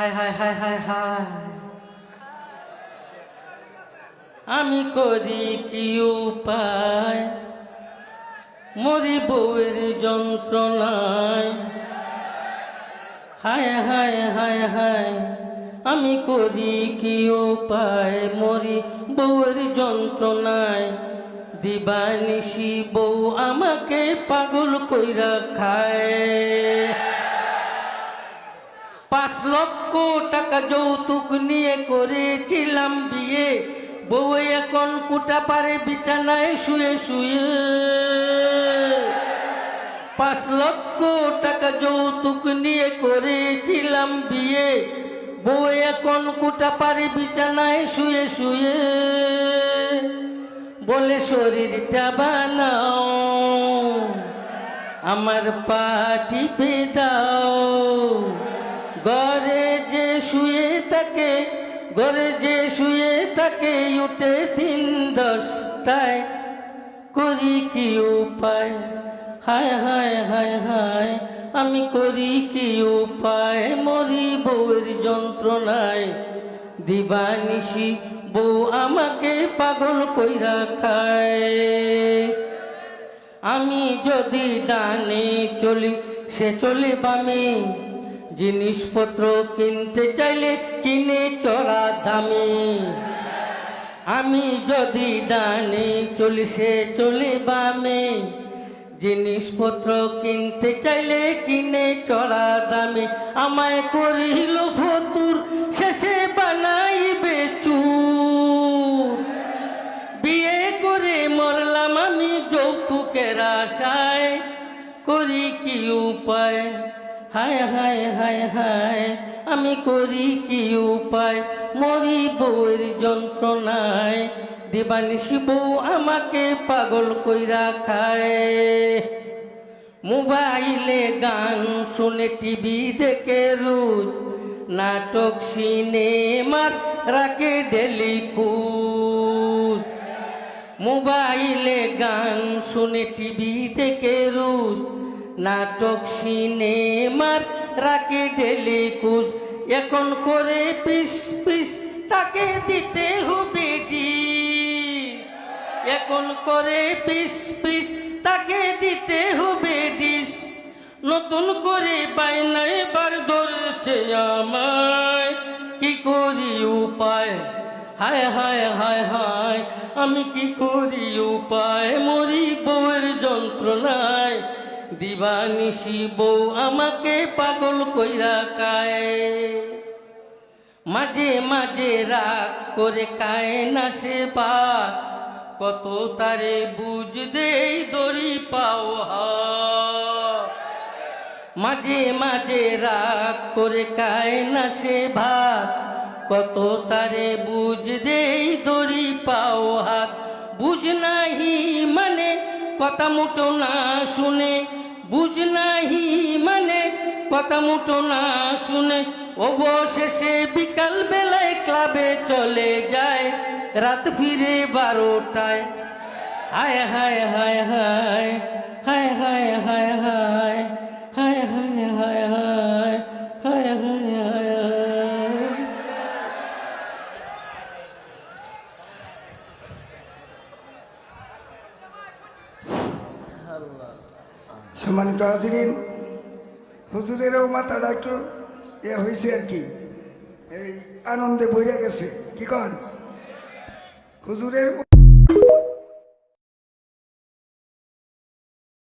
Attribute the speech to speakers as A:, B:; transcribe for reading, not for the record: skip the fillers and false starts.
A: হায় হায় হায় হায় হায়, আমি করি কি উপায়, মরি বউয়ের যন্ত্রণায়। হায় হায় হায় হায়, আমি করি কি উপায়, মরি বউয়ের যন্ত্রণায়। দিবানিশি বউ আমাকে পাগল কইরা খায়। 5 লক্ষ টাকা যৌতুক নিয়ে করেছিলাম বিয়ে, বউ এখন কুটা পারে বিছানায় শুয়ে শুয়ে। 5 লক্ষ টাকা যৌতুক নিয়ে করেছিলাম বিয়ে, বউ এখন কুটা পারে বিছানায় শুয়ে শুয়ে। বলে শরীরটা বানাও, আমার পা টিপে দাও। ঘরে যে শুয়ে থাকে, ঘরে যে শুয়ে থাকে, উঠে 3-10টায়। করি কি উপায়, হায় হায় হায় হায়, আমি করি কি উপায়, মরি বউয়ের যন্ত্রণায়। দিবানিশি বউ আমাকে পাগল কইরা খায়। আমি যদি ডানে চলি, সে চলে বামে। জিনিসপত্র কিনতে চাইলে কিনে চড়া দামে। আমি যদি ডানে চলি, সে চলে বামে। জিনিসপত্র কিনতে চাইলে কিনে চড়া দামে। আমায় করিল ফতুর, শেষে বানাইবে চুর। বিয়ে করে মরলাম আমি যৌতুকের আশায়। করি কি উপায়, হায় হায় হায় হায়, আমি করি কি উপায়, মরি বউয়ের যন্ত্রণায়। দিবানিশি বউ আমাকে পাগল কইরা খায়। মোবাইলে গান শুনে, টিভি দেখে রোজ, নাটক সিনেমার রাখে ডেলি কুজ। মোবাইলে গান শুনে, টিভি দেখে রোজ, নাটক সিনেমার রাখে ডেলি কুজ। এখন করে পিস পিস তাকে দিতে হবে ডিশ। এখন করে পিস পিস তাকে দিতে হবে ডিশ। নতুন করে বাইনা এবার ধরছে আমায়। কি করি উপায়, হায় হায় হায় হায়, আমি কি করি উপায়, মরি বউয়ের যন্ত্রণায়। দিবানিশি বউ আমাকে পাগল কইরা খায়। মাঝে মাঝে রাগ করে খায় না সে ভাত, কত তারে বুঝ দেই দড়ি পাও হাত। মাঝে মাঝে রাগ করে খায় না সে ভাত, কত তারে বুঝ দেই দড়ি পাও হাত। বুঝ নাহি মানে কথা মুটো না শুনে, বুঝ নাহি মানে কথা মুটো না শুনে। অবশেষে বিকাল বেলায় ক্লাবে চলে যায়, রাত ফিরে 12টায়। হায় হায় হায় হায়, হায় হায় হায় হায়, হায় হায় হায় হায়, হায় হায় হায় হায়।
B: সম্মানিত হাজিরিন, হুজুরেরও মাথাটা একটু হয়েছে আর কি, এই আনন্দে বইরা গেছে। কি কন হুজুরের